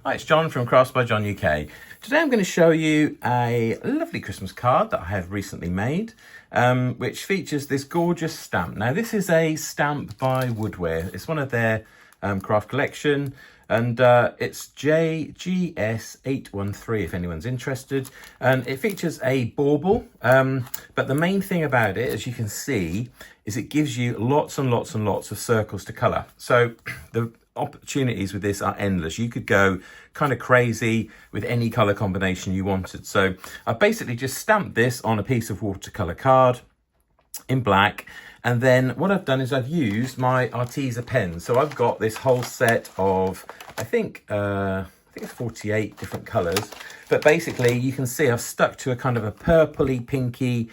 Hi, it's John from Crafts by John UK. Today I'm going to show you a lovely Christmas card that I have recently made, which features this gorgeous stamp. Now this is a stamp by Woodware. It's one of their craft collection, and it's JGS813 if anyone's interested. And it features a bauble, but the main thing about it, as you can see, is it gives you lots and lots and lots of circles to colour. So the opportunities with this are endless. You could go kind of crazy with any color combination you wanted. So I basically just stamped this on a piece of watercolor card in black, and then what I've done is I've used my Arteza pen. So I've got this whole set of I think it's 48 different colors, but basically you can see I've stuck to a kind of a purpley, pinky,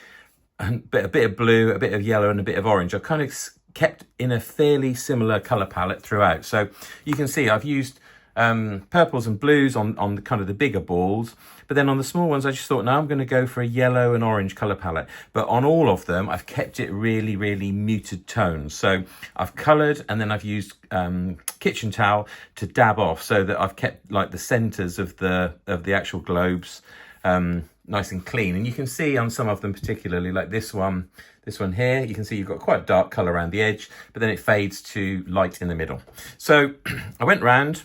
and a bit of blue, a bit of yellow, and a bit of orange. I've kind of kept in a fairly similar color palette throughout. So you can see I've used purples and blues on the kind of the bigger balls, but then on the small ones I just thought, no, I'm going to go for a yellow and orange color palette. But on all of them I've kept it really, really muted tones. So I've colored, and then I've used kitchen towel to dab off, so that I've kept like the centers of the actual globes nice and clean. And you can see on some of them, particularly like this one here, you can see you've got quite dark color around the edge, but then it fades to light in the middle. So I went round,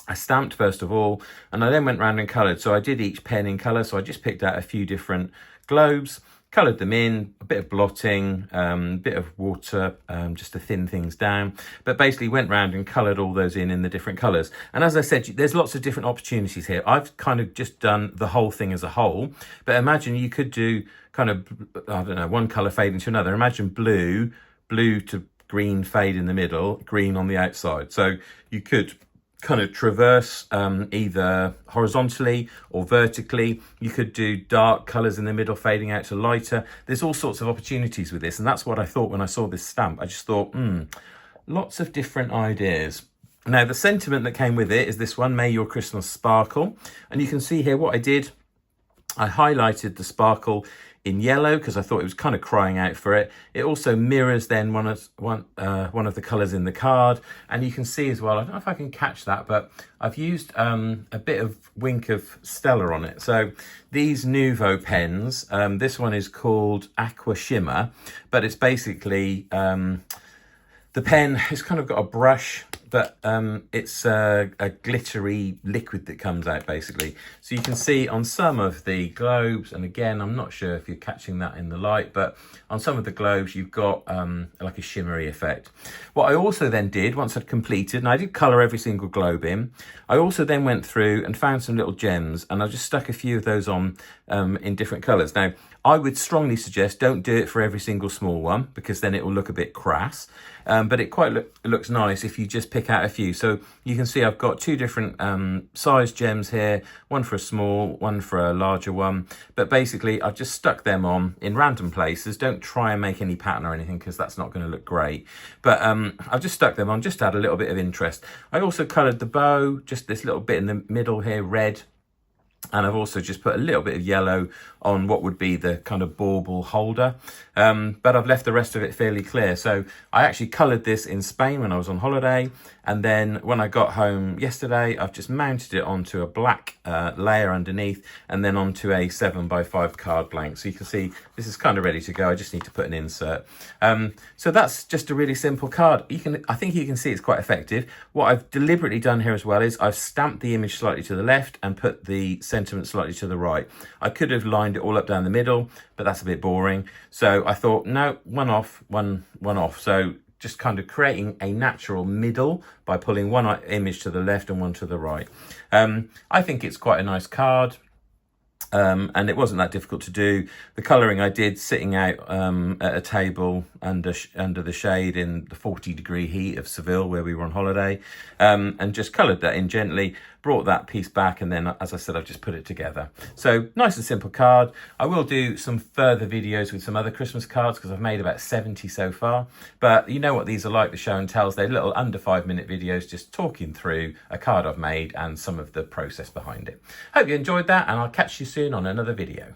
I stamped first of all, and I then went round and colored. So I did each pen in color. So I just picked out a few different globes, colored them in, a bit of blotting, a bit of water, just to thin things down, but basically went round and colored all those in the different colors. And as I said, there's lots of different opportunities here. I've kind of just done the whole thing as a whole, but imagine you could do kind of, I don't know, one color fade into another. Imagine blue to green fade in the middle, green on the outside. So you could kind of traverse either horizontally or vertically. You could do dark colors in the middle fading out to lighter. There's all sorts of opportunities with this, and that's what I thought when I saw this stamp. I just thought, lots of different ideas. Now the sentiment that came with it is this one: may your Christmas sparkle. And you can see here what I did. I highlighted the sparkle in yellow because I thought it was kind of crying out for it. It also mirrors then one of the colors in the card, and you can see as well, I don't know if I can catch that, but I've used a bit of Wink of Stella on it. So these Nuvo pens, this one is called Aqua Shimmer, but it's basically the pen has kind of got a brush, but it's a glittery liquid that comes out basically. So you can see on some of the globes, and again, I'm not sure if you're catching that in the light, but on some of the globes, you've got like a shimmery effect. What I also then did, once I'd completed, and I did color every single globe in, I also then went through and found some little gems, and I just stuck a few of those on in different colors. Now, I would strongly suggest don't do it for every single small one, because then it will look a bit crass. But it quite looks nice if you just pick out a few. So you can see I've got two different size gems here, one for a small, one for a larger one. But basically I've just stuck them on in random places. Don't try and make any pattern or anything, because that's not going to look great. But I've just stuck them on just to add a little bit of interest. I also coloured the bow, just this little bit in the middle here, red. And I've also just put a little bit of yellow on what would be the kind of bauble holder. But I've left the rest of it fairly clear. So I actually coloured this in Spain when I was on holiday. And then when I got home yesterday, I've just mounted it onto a black layer underneath, and then onto a 7x5 card blank. So you can see this is kind of ready to go. I just need to put an insert. So that's just a really simple card. I think you can see it's quite effective. What I've deliberately done here as well is I've stamped the image slightly to the left and put the sentiment slightly to the right. I could have lined it all up down the middle, but that's a bit boring. So I thought, no, one off, one off. So just kind of creating a natural middle by pulling one image to the left and one to the right. I think it's quite a nice card. And it wasn't that difficult to do. The colouring I did sitting out at a table under the shade in the 40-degree heat of Seville, where we were on holiday, and just coloured that in gently, brought that piece back, and then, as I said, I've just put it together. So nice and simple card. I will do some further videos with some other Christmas cards, because I've made about 70 so far. But you know what these are like, the show and tells. They're little under 5-minute videos just talking through a card I've made and some of the process behind it. Hope you enjoyed that, and I'll catch you soon on another video.